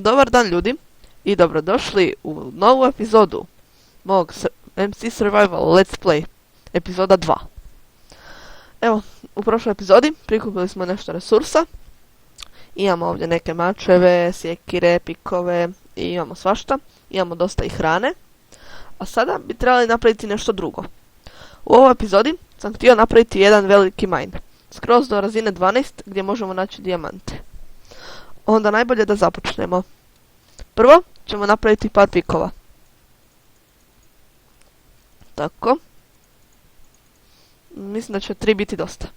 Dobar dan ljudi i dobrodošli u novu epizodu mog MC Survival Let's Play, epizoda 2. Evo, u prošloj epizodi prikupili smo nešto resursa. Imamo ovdje neke mačeve, sjekire, pikove i imamo svašta. Imamo dosta i hrane. A sada bi trebali napraviti nešto drugo. U ovoj epizodi sam htio napraviti jedan veliki mine, skroz do razine 12 gdje možemo naći dijamante. Onda najbolje da započnemo. Prvo ćemo napraviti par pikova. Tako. Mislim da će 3 biti dosta.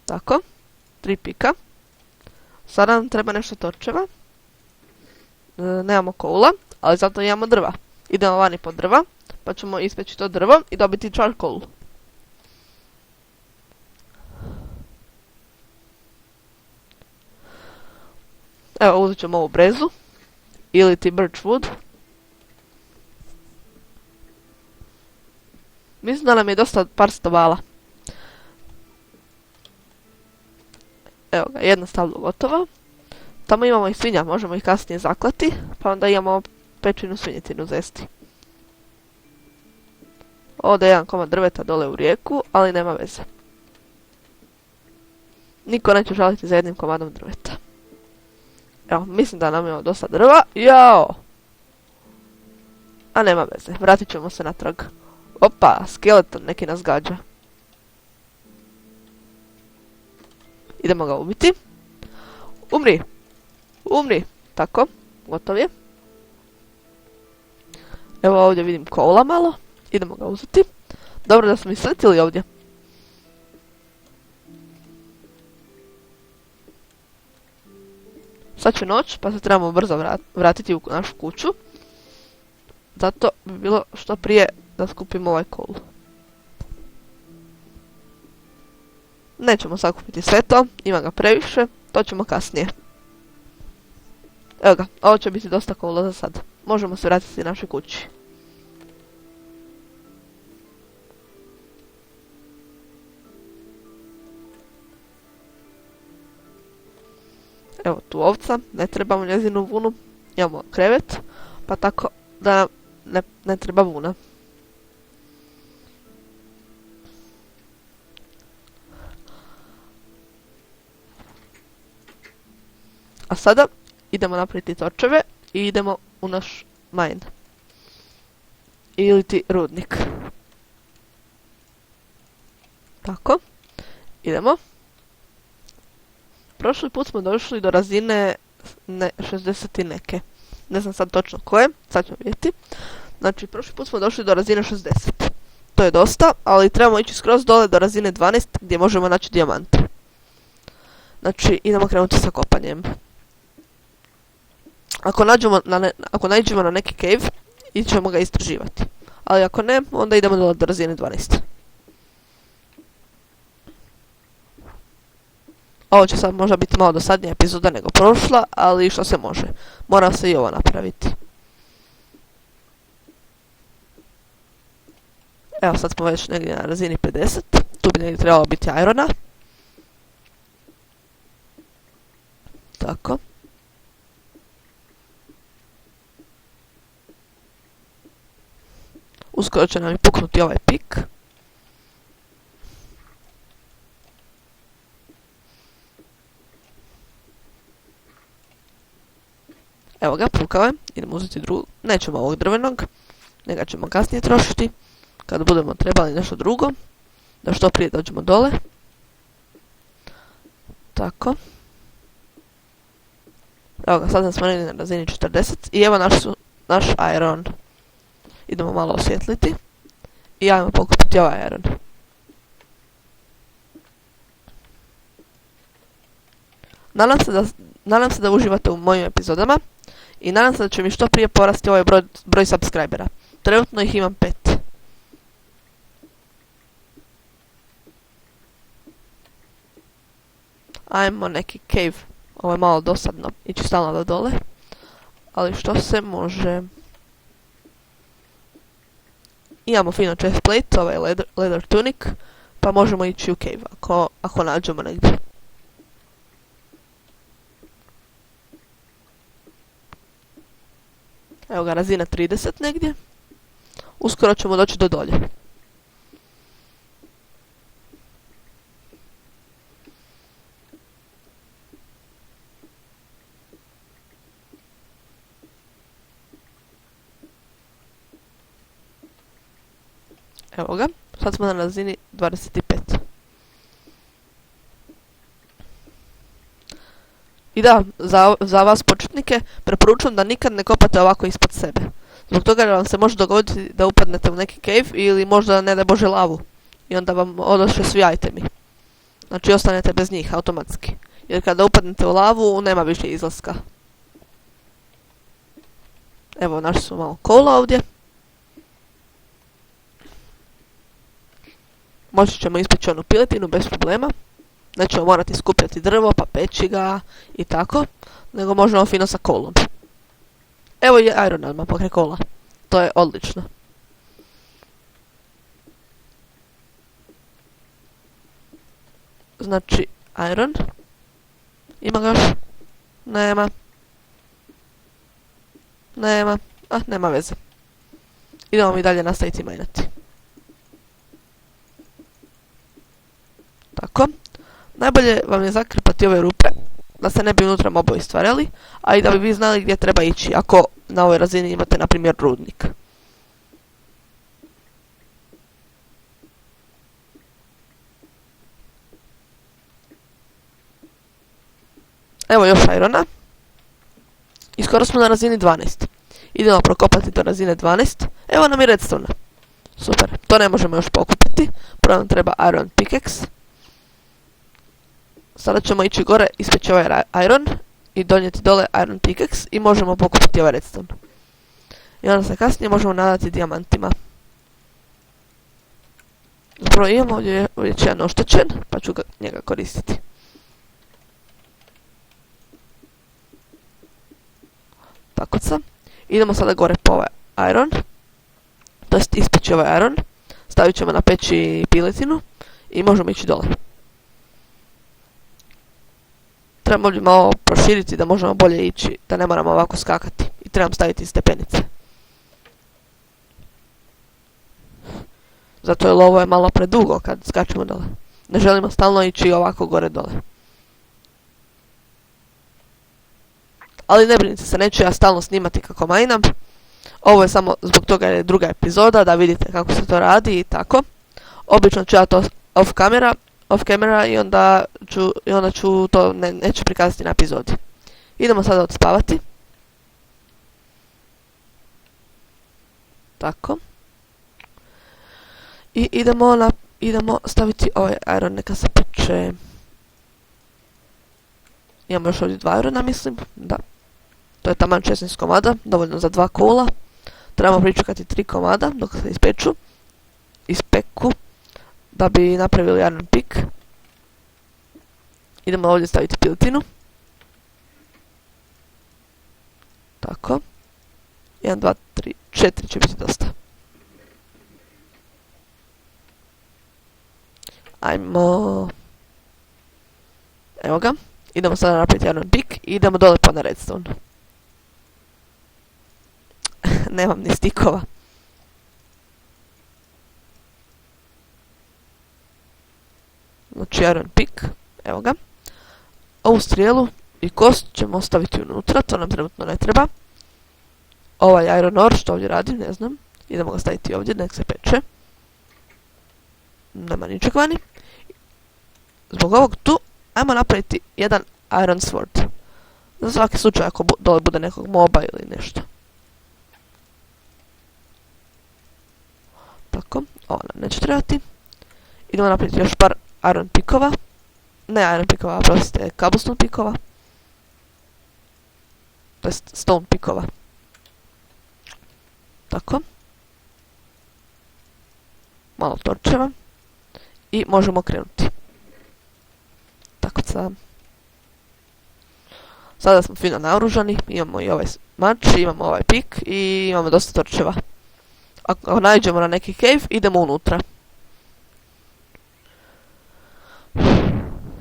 Tako. 3 pika. Sada nam treba nešto torčeva. Nemamo koula, ali zato imamo drva. Idemo vani po drva, pa ćemo ispeći to drvo i dobiti charcoal. Evo, uzet ćemo ovu brezu. Ili ti birch wood. Mislim da nam je dosta par stabala. Evo ga, jedna stablo gotovo. Tamo imamo i svinja, možemo ih kasnije zaklati. Pa onda imamo pečenu svinjetinu zesti. Ovdje je jedan komad drveta dole u rijeku, ali nema veze. Niko neće žaliti za jednim komadom drveta. Evo, mislim da nam je dosta drva. Jao! A nema veze, vratit ćemo se natrag. Opa, skeleton neki nas gađa. Idemo ga ubiti. Umri! Umri! Tako, gotov je. Evo ovdje vidim koula malo. Idemo ga uzeti. Dobro da smo i sletili ovdje. Sad će noć, pa se trebamo brzo vratiti u našu kuću. Zato bi bilo što prije da skupimo ovaj koul. Nećemo sakupiti sve to, ima ga previše, to ćemo kasnije. Evo ga, ovo će biti dosta koula za sad. Možemo se vratiti našoj kući. Evo tu ovca, ne trebamo njezinu vunu, imamo krevet, pa tako da ne treba vuna. A sada idemo napraviti torčeve i idemo u naš mine. Ili ti rudnik. Tako, idemo. Prošli put smo došli do razine 60 i neke. Ne znam sad točno koje, sad ćemo vidjeti. Znači, prošli put smo došli do razine 60. To je dosta, ali trebamo ići skroz dole do razine 12 gdje možemo naći dijamante. Znači, idemo krenuti sa kopanjem. Ako naiđemo na neki cave, ćemo ga istraživati. Ali ako ne, onda idemo dole do razine 12. Ovo će sad možda biti malo dosadnija epizoda nego prošla, ali što se može. Mora se i ovo napraviti. Evo sad smo već negdje na razini 50. Tu bi negdje trebalo biti irona. Tako. Uskoro će nam i puknuti ovaj pik. Evo ga, pukao je. Idemo uzeti drugu. Nećemo ovog drvenog. Njega ćemo kasnije trošiti. Kad budemo trebali nešto drugo. Da što prije dođemo dole. Tako. Evo ga, sad smo negdje na razini 40. I evo naš iron. Idemo malo osvjetliti. I ajmo pokupiti ovaj iron. Nadam se da uživate u mojim epizodama. I nadam se da će mi što prije porasti ovaj broj subscribera. Trenutno ih imam 5. Ajmo neki cave. Ovo je malo dosadno ići stalno do dole. Ali što se može. Imamo fino chestplate, ovaj leather tunic. Pa možemo ići u cave ako nađemo negdje. Evo ga, razina 30 negdje. Uskoro ćemo doći do dolje. Evo ga, sad smo na razini 25. I da, za vas početnike preporučujem da nikad ne kopate ovako ispod sebe. Zbog toga jer vam se može dogoditi da upadnete u neki cave ili možda ne daj Bože lavu. I onda vam odoše svi itemi. Znači ostanete bez njih automatski. Jer kada upadnete u lavu nema više izlaska. Evo, našli smo malo kola ovdje. Moći ćemo ispeći onu piletinu bez problema. Nećemo morati skupljati drvo, pa peći ga i tako. Nego možemo fino sa kolom. Evo je iron odmah pokraj kola. To je odlično. Znači, iron. Ima ga još? Nema. Nema. Nema veze. Idemo mi dalje nastaviti majnati. Tako. Najbolje vam je zakrpati ove rupe, da se ne bi unutra mobovi stvarali, a i da bi vi znali gdje treba ići, ako na ovoj razini imate, na primjer, rudnik. Evo još irona. I skoro smo na razini 12. Idemo prokopati do razine 12. Evo nam i redstone. Super, to ne možemo još pokupiti. Prvo nam treba iron pickaxe. Sada ćemo ići gore, ispeći ovaj iron i donijeti dole iron pickaxe i možemo pokupiti ovaj redstone. I onda se kasnije možemo nadati dijamantima. Zapravo imamo ovdje jedan oštećen, pa ću njega koristiti. Tako sam. Idemo sada gore po ovaj iron. To jest ispeći ovaj iron. Stavit ćemo na peći piletinu i možemo ići dole. Trebamo li malo proširiti da možemo bolje ići, da ne moramo ovako skakati. I trebam staviti stepenice. Zato je ovo je malo predugo kad skačemo dole. Ne želimo stalno ići ovako gore dole. Ali ne brinite se, neću ja stalno snimati kako majnam. Ovo je samo zbog toga jer je druga epizoda, da vidite kako se to radi i tako. Obično ću ja to off camera i onda ću to neću prikazati na epizodi. Idemo sada odspavati. Tako. I idemo staviti ovaj iron, neka se peče. Imamo još ovdje 2 irona, mislim. Da. To je taman 16 komada, dovoljno za 2 kola. Trebamo pričekati 3 komada dok se ispeku. Da bi napravili iron pick. Idemo ovdje staviti piletinu. Tako. 1, 2, 3, 4 će biti dosta. Ajmo. Evo ga. Idemo sada napraviti iron pick i idemo dole pa na redstone. Nemam ni stikova. Znači iron pick, evo ga. Ovu strijelu i kost ćemo ostaviti unutra, to nam trenutno ne treba. Ovaj iron ore što ovdje radi, ne znam. Idemo ga staviti ovdje, nek se peče. Nema ničeg vani. Zbog ovog tu, ajmo napraviti jedan iron sword. Za svaki slučaj ako dole bude nekog moba ili nešto. Tako, ovo nam neće trebati. Idemo napraviti još par iron pikova. Ne iron pikova, prostite, cobblestone pikova. To jest stone pikova. Tako. Malo torčeva. I možemo krenuti. Tako sam. Sada smo fino naoružani. Imamo i ovaj mač, imamo ovaj pik i imamo dosta torčeva. Ako nađemo na neki cave, idemo unutra.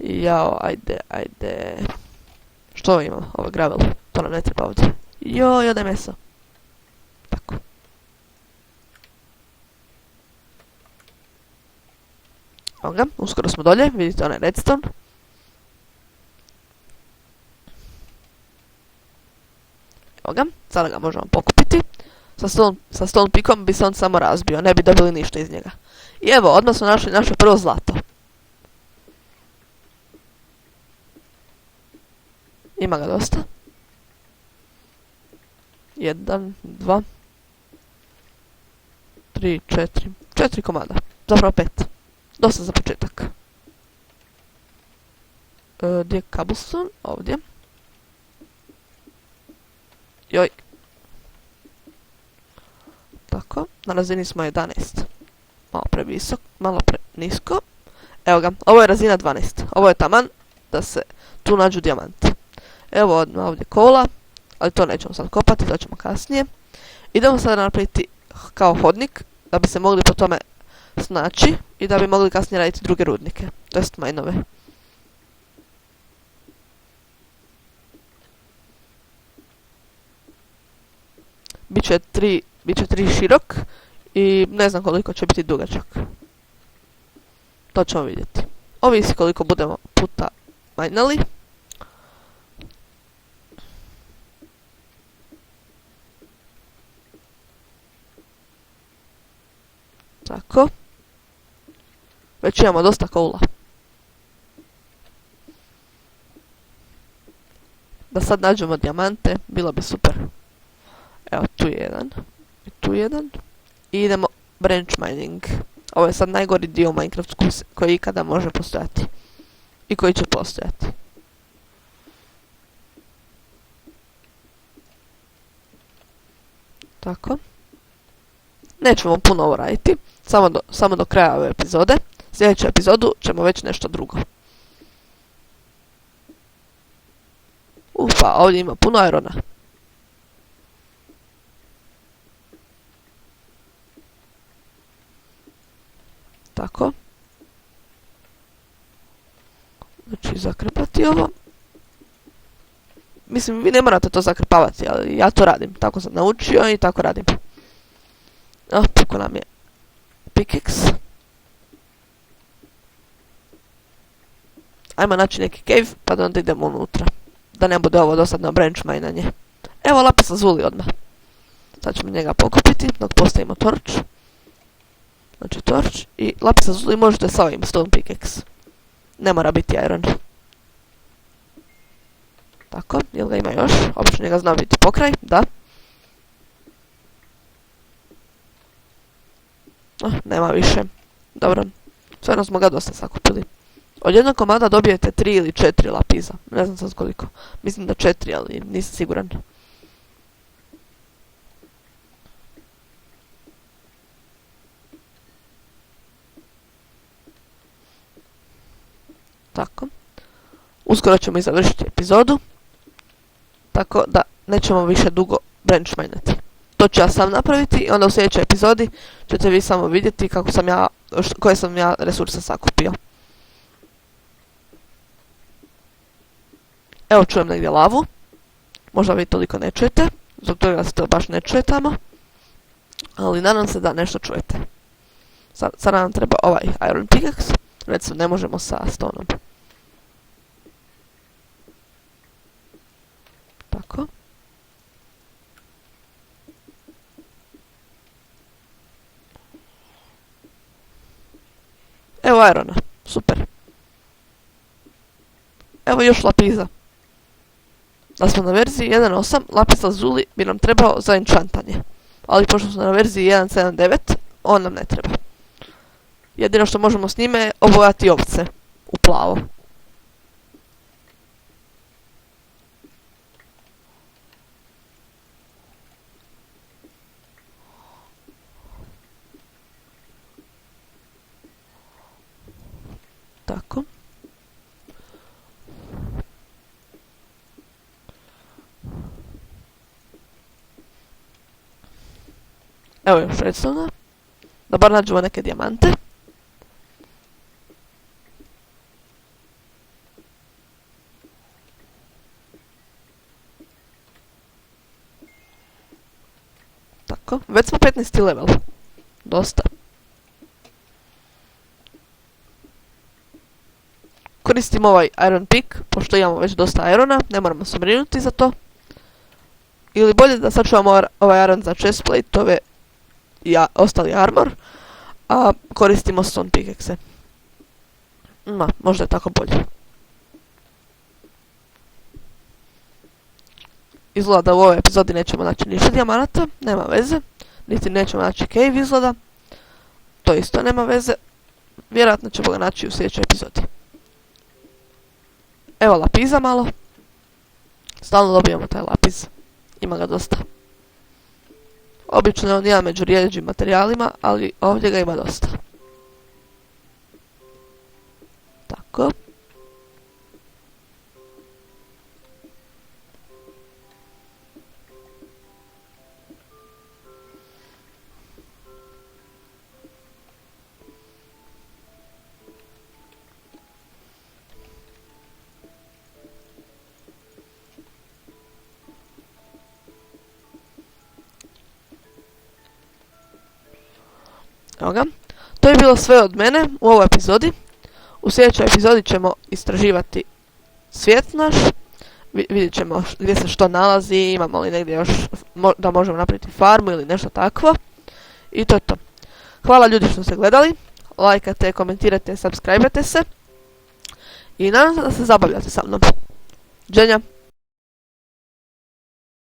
Jao, ajde. Što imamo? Ovo je gravel. To nam ne treba ovdje. Joj, daj meso. tako. Evo ga, uskoro smo dolje, vidite onaj redstone. Evo ga, sada ga možemo pokupiti. Sa stone pickom bi se on samo razbio, ne bi dobili ništa iz njega. I evo, odmah smo našli naše prvo zlato. Ima ga dosta. 1, 2, 3, 4. 4 komada. Zapravo 5. Dosta za početak. Gdje je cobblestone? Ovdje. Joj. Tako, na razini smo 11. Malo previsok, malo nisko. Evo ga, ovo je razina 12. Ovo je taman da se tu nađu dijamanti. Evo ovdje kola, ali to nećemo sad kopati, to ćemo kasnije. Idemo sada napraviti kao hodnik, da bi se mogli po tome snaći i da bi mogli kasnije raditi druge rudnike, to jest majnove. Biće 3 širok i ne znam koliko će biti dugačak. To ćemo vidjeti. Ovisi koliko budemo puta majnali. Tako. Već imamo dosta koula. Da sad nađemo dijamante, bilo bi super. Evo, tu je jedan. I tu jedan. I idemo branch mining. Ovo je sad najgori dio Minecraft koji ikada može postojati. I koji će postojati. Tako. Nećemo puno ovo raditi. Samo do kraja ove epizode. Sljedeću epizodu ćemo već nešto drugo. Pa ovdje ima puno irona. Tako. Znači zakrpati ovo. Mislim, vi ne morate to zakrpavati, ali ja to radim. Tako sam naučio i tako radim. Puko nam je pickaxe. Ajmo naći neki cave, pa da onda idemo unutra. Da ne bude ovo dosadno branch minanje. Evo lapis lazuli odmah. Sad ćemo njega pokupiti dok postavimo torch. Znači torch i lapis lazuli možete sa ovim stone pickaxe. Ne mora biti iron. Tako, jel ga ima još? Obično njega zna biti pokraj, da. Nema više. Dobro, sve smo ga dosta sakupili. Od jednog komada dobijete 3 ili 4 lapiza. Ne znam sad koliko. Mislim da 4, ali nisam siguran. Tako. Uskoro ćemo i završiti epizodu. Tako da nećemo više dugo branch minati. To ću ja sam napraviti i onda u sljedećoj epizodi ćete vi samo vidjeti koje sam ja resurse sakupio. Evo čujem negdje lavu. Možda vi toliko ne čujete. Zbog toga se to baš ne čuje tamo. Ali nadam se da nešto čujete. Sad nam treba ovaj iron pickaxe. Recimo ne možemo sa stonom. Tako. Evo irona. Super. Evo još lapiza. Da smo na verziji 1.8, lapis lazuli bi nam trebao za enchantanje. Ali pošto smo na verziji 1.7.9, on nam ne treba. Jedino što možemo s njime je obojati ovce u plavo. Tako. Evo još redstone. Da bar nađemo neke dijamante. Tako, već smo 15. level. Dosta. Koristim ovaj iron pick, pošto imamo već dosta irona, ne moramo se brinuti za to. Ili bolje da sačuvamo ovaj iron za chestplate-ove i ostali armor, a koristimo stone pickaxe. Možda je tako bolje. Izgleda da u ovoj epizodi nećemo naći ništa dijamanata, nema veze. Niti nećemo naći cave izgleda. To isto nema veze. Vjerojatno ćemo ga naći u sljedećoj epizodi. Evo lapiza malo. Stalno dobijamo taj lapiz. Ima ga dosta. Obično je on jedan među rijeđim materijalima, ali ovdje ga ima dosta. Tako. Evo ga. To je bilo sve od mene u ovoj epizodi. U sljedećoj epizodi ćemo istraživati svijet naš. Vidjet ćemo gdje se što nalazi, imamo li negdje još da možemo napraviti farmu ili nešto takvo. I to je to. Hvala ljudi što ste gledali. Lajkate, komentirate, subscribe-ate se. I nadam se da se zabavljate sa mnom. Dženja!